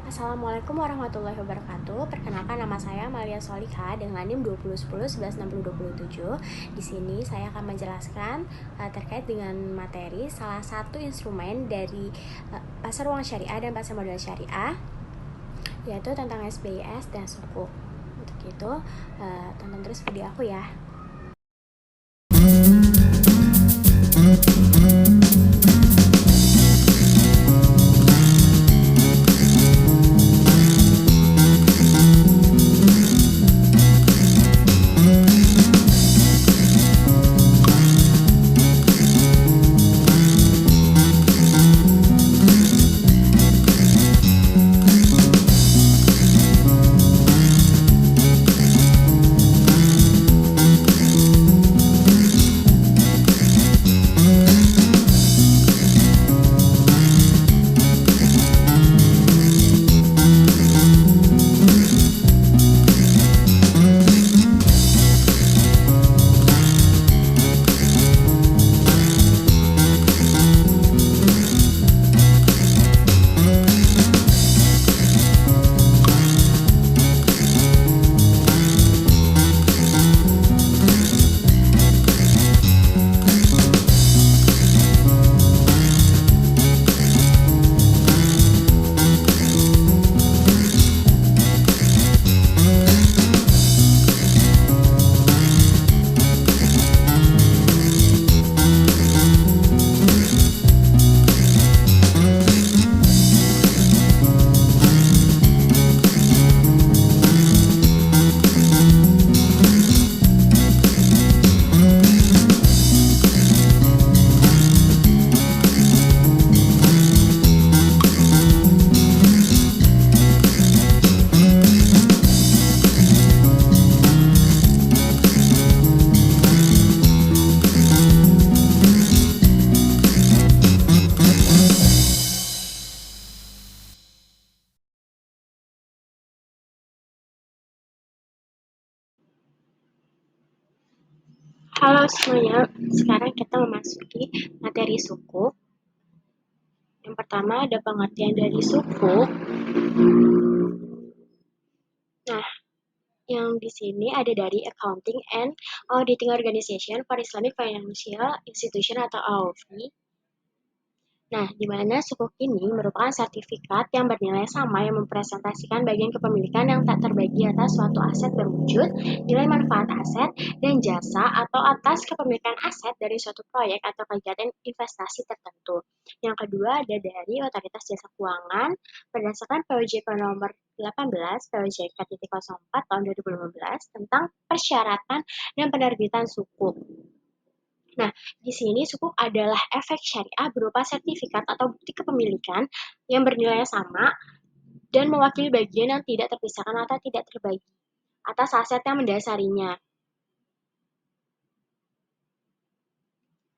Assalamualaikum warahmatullahi wabarakatuh. Perkenalkan, nama saya Malia Solika dengan NIM 2010 1160 27. Di sini saya akan menjelaskan terkait dengan materi salah satu instrumen dari pasar uang syariah dan pasar modal syariah, yaitu tentang SBIS dan Sukuk. Untuk itu, tonton terus video aku ya. Halo semuanya, sekarang kita memasuki materi suku. Yang pertama ada pengertian dari suku. Nah, yang di sini ada dari Accounting and Auditing Organization for Islamic Financial Institution atau AOFI. Nah, di mana sukuk ini merupakan sertifikat yang bernilai sama yang mempresentasikan bagian kepemilikan yang tak terbagi atas suatu aset berwujud, nilai manfaat aset, dan jasa atau atas kepemilikan aset dari suatu proyek atau kegiatan investasi tertentu. Yang kedua ada dari Otoritas Jasa Keuangan berdasarkan POJK nomor 18 POJK 04 tahun 2015 tentang persyaratan dan penerbitan sukuk. Nah, di sini sukuk adalah efek syariah berupa sertifikat atau bukti kepemilikan yang bernilai sama dan mewakili bagian yang tidak terpisahkan atau tidak terbagi atas aset yang mendasarinya.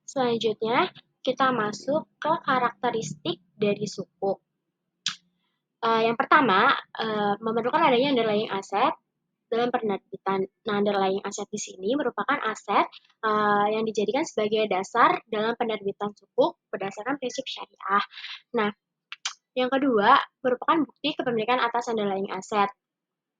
Selanjutnya, kita masuk ke karakteristik dari sukuk. Yang pertama, memerlukan adanya underlying aset dalam penerbitan. Nah, underlying aset di sini merupakan aset yang dijadikan sebagai dasar dalam penerbitan sukuk berdasarkan prinsip syariah. Nah, yang kedua merupakan bukti kepemilikan atas underlying aset.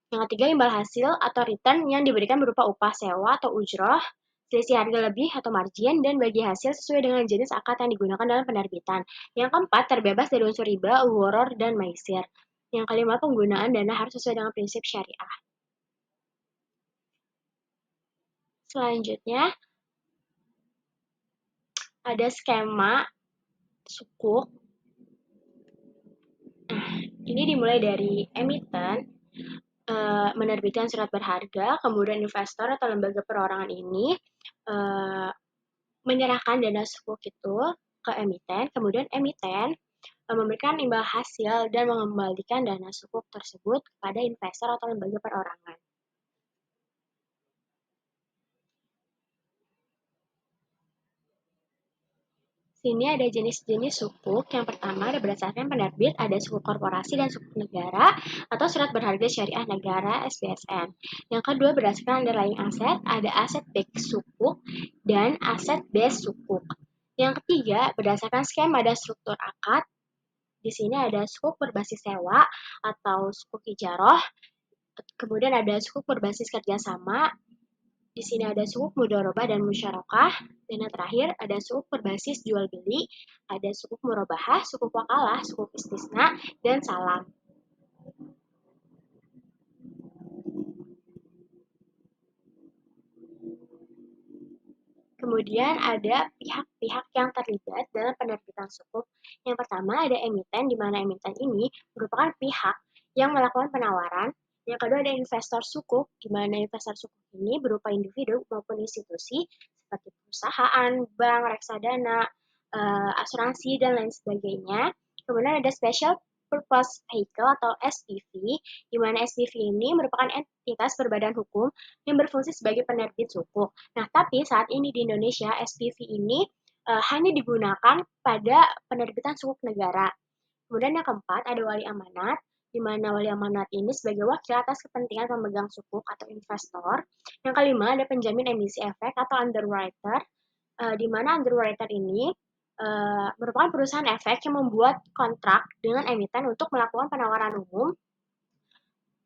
Yang ketiga, imbal hasil atau return yang diberikan berupa upah sewa atau ujroh, selisih harga lebih atau margin, dan bagi hasil sesuai dengan jenis akad yang digunakan dalam penerbitan. Yang keempat, terbebas dari unsur riba, gharar, dan maisir. Yang kelima, penggunaan dana harus sesuai dengan prinsip syariah. Selanjutnya, ada skema sukuk. Ini dimulai dari emiten, menerbitkan surat berharga, kemudian investor atau lembaga perorangan ini menyerahkan dana sukuk itu ke emiten, kemudian emiten memberikan imbal hasil dan mengembalikan dana sukuk tersebut kepada investor atau lembaga perorangan. Sini ada jenis-jenis sukuk. Yang pertama ada berdasarkan penerbit, ada sukuk korporasi dan sukuk negara atau surat berharga syariah negara SBSN. Yang kedua berdasarkan underlying aset, ada aset backed sukuk dan aset based sukuk. Yang ketiga berdasarkan skema dan struktur akad, Di sini ada sukuk berbasis sewa atau sukuk ijaroh, kemudian ada sukuk berbasis kerjasama, di sini ada sukuk mudharabah dan musyarakah, dan yang terakhir ada sukuk berbasis jual beli, ada sukuk murabahah, sukuk wakalah, sukuk istisna, dan salam. Kemudian ada pihak-pihak yang terlibat dalam penerbitan sukuk. Yang pertama ada emiten, di mana emiten ini merupakan pihak yang melakukan penawaran. Yang kedua ada investor sukuk, di mana investor sukuk ini berupa individu maupun institusi seperti perusahaan, bank, reksadana, asuransi, dan lain sebagainya. Kemudian ada special purpose vehicle atau SPV, di mana SPV ini merupakan entitas berbadan hukum yang berfungsi sebagai penerbit sukuk. Nah, tapi saat ini di Indonesia SPV ini hanya digunakan pada penerbitan sukuk negara. Kemudian yang keempat ada wali amanat, di mana wali amanat ini sebagai wakil atas kepentingan pemegang sukuk atau investor. Yang kelima ada penjamin emisi efek atau underwriter, di mana underwriter ini merupakan perusahaan efek yang membuat kontrak dengan emiten untuk melakukan penawaran umum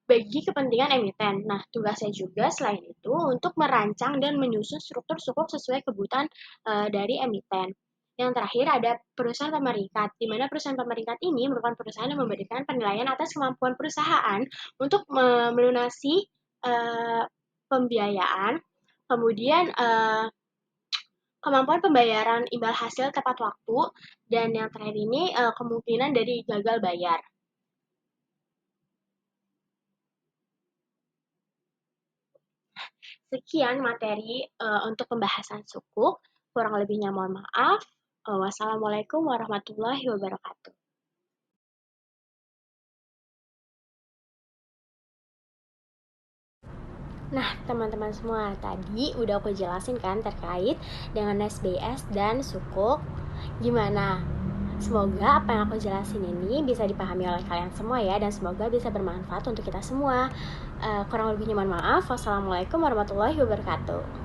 bagi kepentingan emiten. Nah, tugasnya juga selain itu untuk merancang dan menyusun struktur sukuk sesuai kebutuhan dari emiten. Yang terakhir ada perusahaan pemerikat, di mana perusahaan pemerikat ini merupakan perusahaan yang memberikan penilaian atas kemampuan perusahaan untuk melunasi pembiayaan, kemudian kemampuan pembayaran imbal hasil tepat waktu, dan yang terakhir ini kemungkinan dari gagal bayar. Sekian materi untuk pembahasan sukuk. Kurang lebihnya mohon maaf. Wassalamualaikum warahmatullahi wabarakatuh. Nah, teman-teman semua, tadi udah aku jelasin kan terkait dengan SBS dan sukuk. Gimana? Semoga apa yang aku jelasin ini bisa dipahami oleh kalian semua ya, dan semoga bisa bermanfaat untuk kita semua. Kurang lebihnya mohon maaf. Wassalamualaikum warahmatullahi wabarakatuh.